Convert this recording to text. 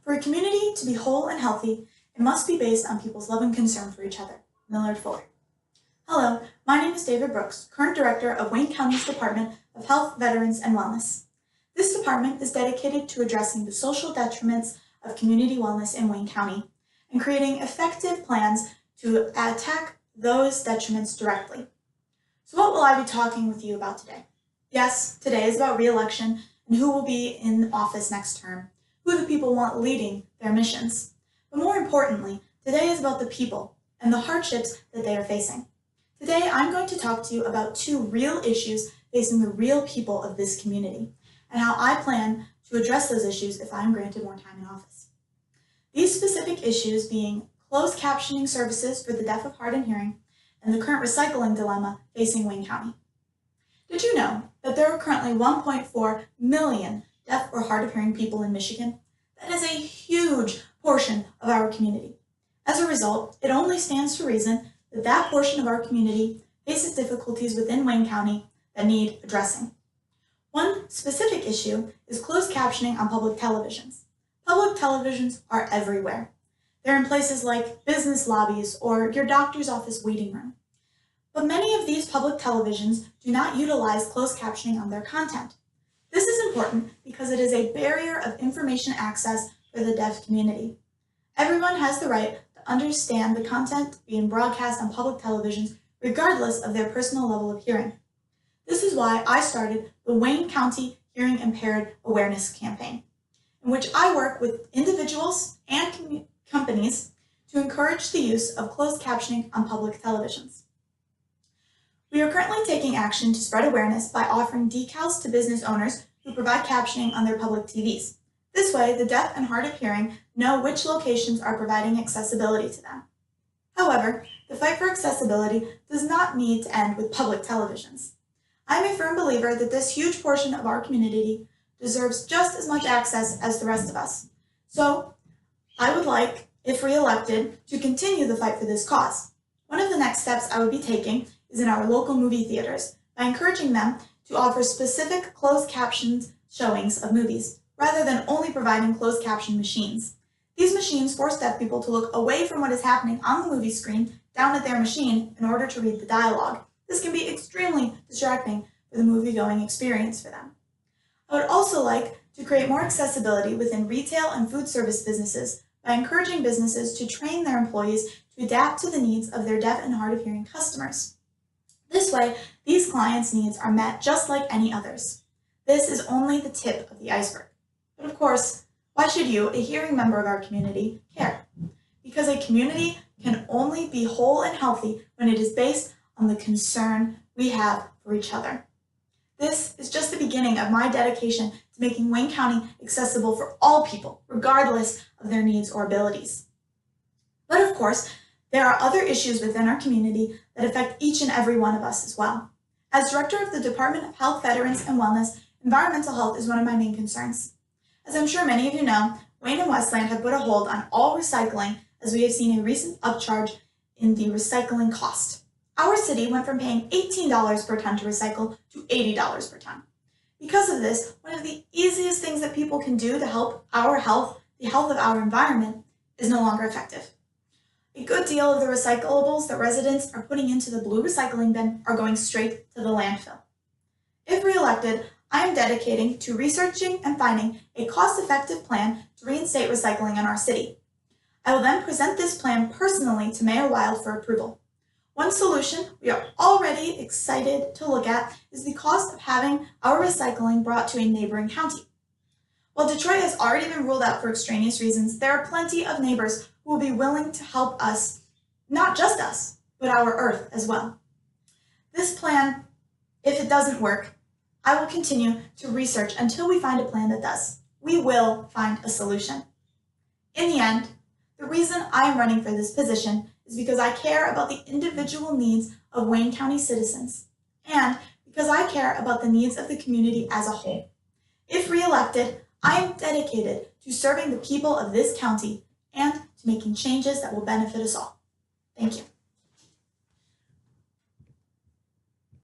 For a community to be whole and healthy, it must be based on people's love and concern for each other. Millard Fuller. Hello, my name is David Brooks, current director of Wayne County's Department of Health, Veterans, and Wellness. This department is dedicated to addressing the social detriments of community wellness in Wayne County and creating effective plans to attack those detriments directly. So what will I be talking with you about today? Yes, today is about re-election and who will be in office next term, who the people want leading their missions. But more importantly, today is about the people and the hardships that they are facing. Today, I'm going to talk to you about two real issues facing the real people of this community and how I plan to address those issues if I am granted more time in office. These specific issues being closed captioning services for the deaf of hard of hearing and the current recycling dilemma facing Wayne County. Did you know that there are currently 1.4 million deaf or hard of hearing people in Michigan? That is a huge portion of our community. As a result, it only stands to reason that that portion of our community faces difficulties within Wayne County that need addressing. One specific issue is closed captioning on public televisions. Public televisions are everywhere. They're in places like business lobbies or your doctor's office waiting room. But many of these public televisions do not utilize closed captioning on their content. This is important because it is a barrier of information access for the deaf community. Everyone has the right to understand the content being broadcast on public televisions regardless of their personal level of hearing. This is why I started the Wayne County Hearing Impaired Awareness Campaign, in which I work with individuals and companies to encourage the use of closed captioning on public televisions. We are currently taking action to spread awareness by offering decals to business owners who provide captioning on their public TVs. This way, the deaf and hard of hearing know which locations are providing accessibility to them. However, the fight for accessibility does not need to end with public televisions. I am a firm believer that this huge portion of our community deserves just as much access as the rest of us. So, I would like, if re-elected, to continue the fight for this cause. One of the next steps I would be taking is in our local movie theaters by encouraging them to offer specific closed captioned showings of movies, rather than only providing closed caption machines. These machines force deaf people to look away from what is happening on the movie screen down at their machine in order to read the dialogue. This can be extremely distracting for the movie-going experience for them. I would also like to create more accessibility within retail and food service businesses by encouraging businesses to train their employees to adapt to the needs of their deaf and hard of hearing customers. This way, these clients' needs are met just like any others. This is only the tip of the iceberg. But of course, why should you, a hearing member of our community, care? Because a community can only be whole and healthy when it is based on the concern we have for each other. This is just the beginning of my dedication to making Wayne County accessible for all people, regardless of their needs or abilities. But of course, there are other issues within our community that affect each and every one of us as well. As director of the Department of Health, Veterans, and Wellness, environmental health is one of my main concerns. As I'm sure many of you know, Wayne and Westland have put a hold on all recycling as we have seen a recent upcharge in the recycling cost. Our city went from paying $18 per ton to recycle to $80 per ton. Because of this, one of the easiest things that people can do to help our health, the health of our environment, is no longer effective. A good deal of the recyclables that residents are putting into the blue recycling bin are going straight to the landfill. If re-elected, I am dedicating to researching and finding a cost-effective plan to reinstate recycling in our city. I will then present this plan personally to Mayor Wild for approval. One solution we are already excited to look at is the cost of having our recycling brought to a neighboring county. While Detroit has already been ruled out for extraneous reasons, there are plenty of neighbors who will be willing to help us, not just us, but our earth as well. This plan, if it doesn't work, I will continue to research until we find a plan that does. We will find a solution. In the end, the reason I am running for this position is because I care about the individual needs of Wayne County citizens, and because I care about the needs of the community as a whole. If re-elected, I am dedicated to serving the people of this county and to making changes that will benefit us all. Thank you.